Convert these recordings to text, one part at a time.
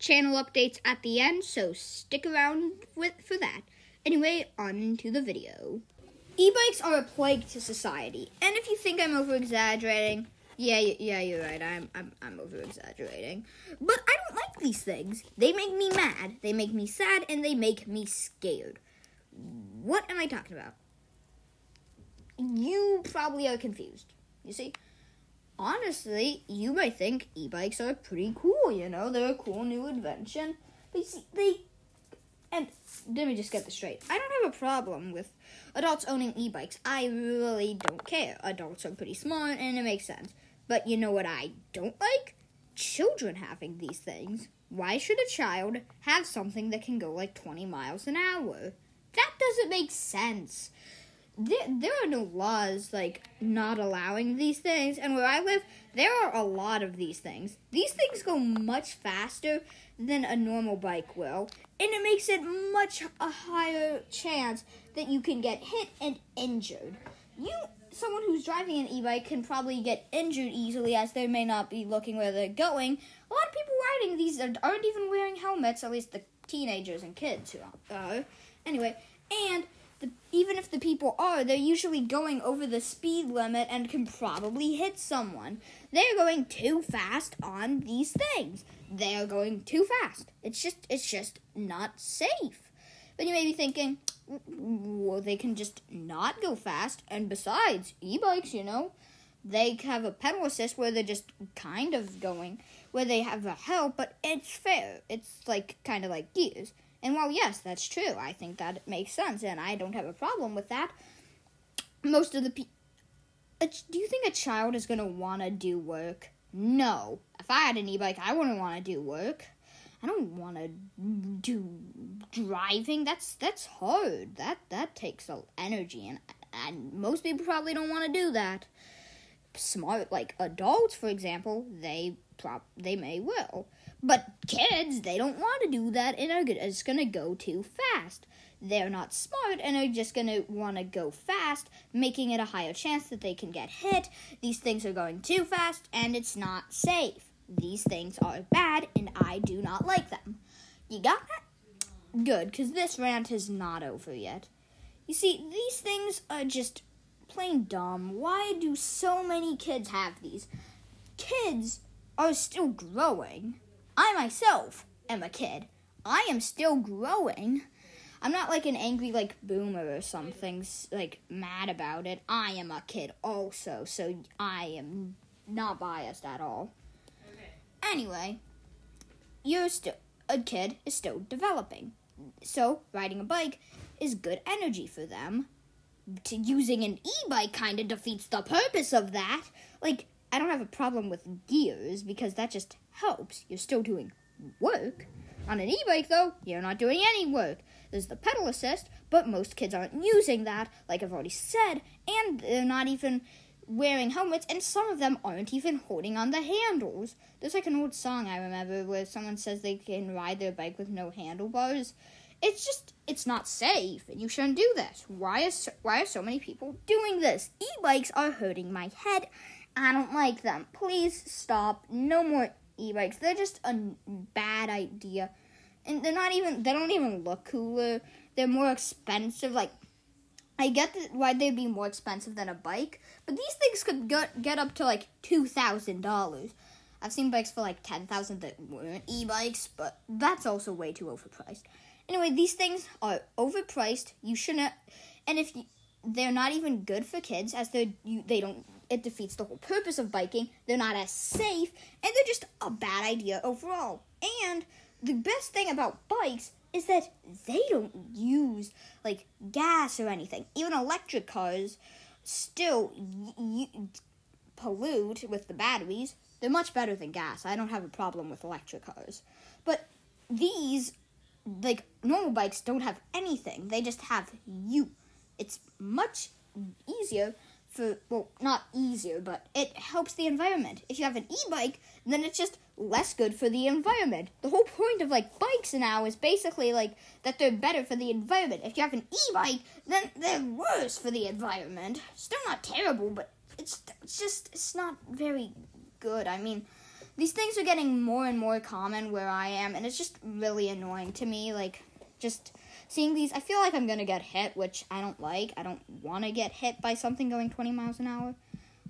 channel updates at the end, so stick around for that. Anyway, on to the video. E-bikes are a plague to society, and if you think I'm over-exaggerating, yeah, you're right, I'm over-exaggerating. But I don't like these things. They make me mad, they make me sad, and they make me scared. What am I talking about? You probably are confused, you see? Honestly, you might think e-bikes are pretty cool, they're a cool new invention. But you see, and let me just get this straight. I don't have a problem with adults owning e-bikes. I really don't care. Adults are pretty smart, and it makes sense. But you know what I don't like? Children having these things. Why should a child have something that can go like 20 miles an hour? That doesn't make sense. There are no laws, not allowing these things. And where I live, there are a lot of these things. These things go much faster than a normal bike will. And it makes it much a higher chance that you can get hit and injured. Someone who's driving an e-bike can probably get injured easily, as they may not be looking where they're going. A lot of people riding these aren't even wearing helmets, at least the teenagers and kids who are. Anyway, and even if the people are, they're usually going over the speed limit and can probably hit someone. They're going too fast on these things. They are going too fast. It's just not safe. But you may be thinking, well, they can just not go fast. And besides, e-bikes, they have a pedal assist where they're just kind of going, where they have a help, but it's fair. It's kind of like gears. And while, yes, that's true, I think that makes sense, and I don't have a problem with that. Most of the people... Do you think a child is going to want to do work? No. If I had an e-bike, I wouldn't want to do work. I don't want to do driving. That's hard. That takes energy, and most people probably don't want to do that. Smart, adults, for example, they may will. But kids, they don't want to do that, and it's going to go too fast. They're not smart, and are just going to want to go fast, making it a higher chance that they can get hit. These things are going too fast, and it's not safe. These things are bad, and I do not like them. You got that? Good, because this rant is not over yet. You see, these things are just plain dumb. Why do so many kids have these? Kids are still growing. I myself am a kid. I am still growing. I'm not an angry boomer or something mad about it. I am a kid also, so I am not biased at all. Okay. Anyway, a kid is still developing. So riding a bike is good energy for them. Using an e-bike kind of defeats the purpose of that. I don't have a problem with gears because that just helps. You're still doing work. On an e-bike, though, you're not doing any work. There's the pedal assist, but most kids aren't using that, like I've already said, and they're not even wearing helmets, and some of them aren't even holding on the handles. There's an old song I remember where someone says they can ride their bike with no handlebars. It's not safe, and you shouldn't do this. Why are so many people doing this? E-bikes are hurting my head. I don't like them. Please stop. No more e-bikes. They're just a bad idea. And they don't even look cooler. They're more expensive. I get why they'd be more expensive than a bike, but these things could get up to $2,000. I've seen bikes for $10,000 that weren't e-bikes, but that's also way too overpriced. Anyway, these things are overpriced. You shouldn't, and if they're not even good for kids, as it defeats the whole purpose of biking. They're not as safe, and they're just a bad idea overall. And the best thing about bikes is that they don't use gas or anything. Even electric cars still pollute with the batteries. They're much better than gas. I don't have a problem with electric cars. But these, normal bikes don't have anything. They just have you. It's much easier not easier, but it helps the environment. If you have an e-bike, then it's just less good for the environment. The whole point of bikes now is basically that they're better for the environment. If you have an e-bike, then they're worse for the environment. Still not terrible, but it's not very good. I mean, these things are getting more and more common where I am, and it's just really annoying to me. Like, just seeing these, I feel like I'm gonna get hit, which I don't like. I don't want to get hit by something going 20 miles an hour.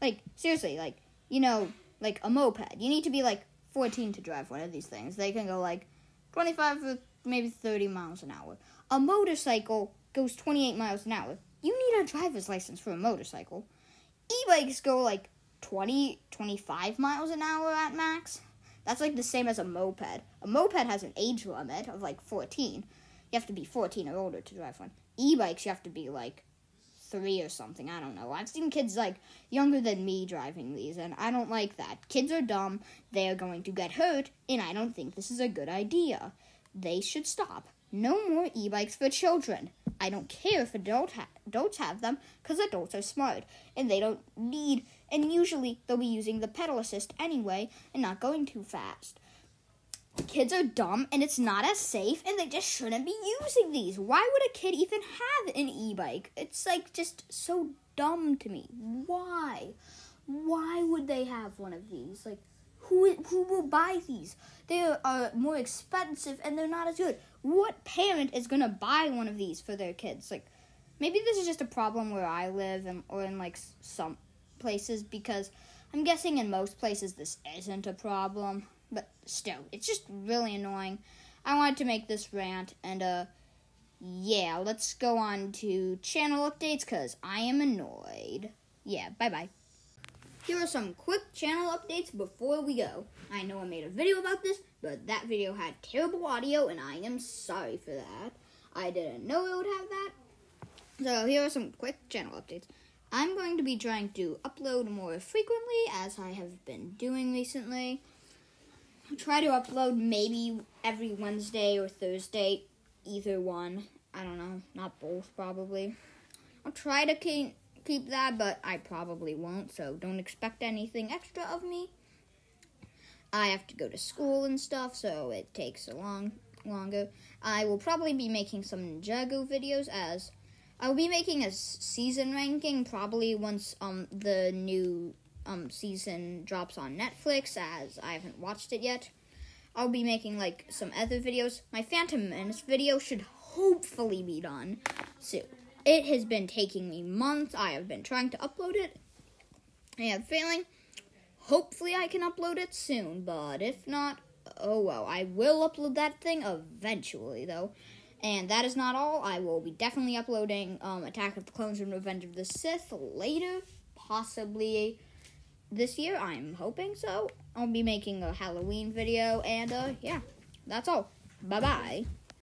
Like, seriously, like, you know, like a moped. You need to be, like, 14 to drive one of these things. They can go, like, 25 or maybe 30 miles an hour. A motorcycle goes 28 miles an hour. You need a driver's license for a motorcycle. E-bikes go, like, 20, 25 miles an hour at max. That's, like, the same as a moped. A moped has an age limit of, like, 14. You have to be 14 or older to drive one. E-bikes, you have to be, like, 3 or something. I don't know. I've seen kids, like, younger than me driving these, and I don't like that. Kids are dumb. They are going to get hurt, and I don't think this is a good idea. They should stop. No more e-bikes for children. I don't care if adults have them, because adults are smart, and they don't need, and usually they'll be using the pedal assist anyway, and not going too fast. Kids are dumb, and it's not as safe, and they just shouldn't be using these. Why would a kid even have an e-bike? It's, like, just so dumb to me. Why? Why would they have one of these? Like, who will buy these? They are more expensive, and they're not as good. What parent is going to buy one of these for their kids? Like, maybe this is just a problem where I live, or in, like, some places, because I'm guessing in most places this isn't a problem. But still, it's just really annoying. I wanted to make this rant, and, yeah, let's go on to channel updates, because I am annoyed. Yeah, bye-bye. Here are some quick channel updates before we go. I know I made a video about this, but that video had terrible audio, and I am sorry for that. I didn't know it would have that. So here are some quick channel updates. I'm going to be trying to upload more frequently, as I have been doing recently. I'll try to upload maybe every Wednesday or Thursday, either one. I don't know, not both probably. I'll try to keep that, but I probably won't, so don't expect anything extra of me. I have to go to school and stuff, so it takes longer. I will probably be making some Ninjago videos, as I'll be making a season ranking probably once the new season drops on Netflix, as I haven't watched it yet. I'll be making, like, some other videos. My Phantom Menace video should hopefully be done soon. It has been taking me months. I have been trying to upload it. I have failing. Hopefully I can upload it soon, but if not, oh well. I will upload that thing eventually, though. And that is not all. I will be definitely uploading Attack of the Clones and Revenge of the Sith later, possibly this year. I'm hoping so. I'll be making a Halloween video, and yeah, that's all. Bye-bye.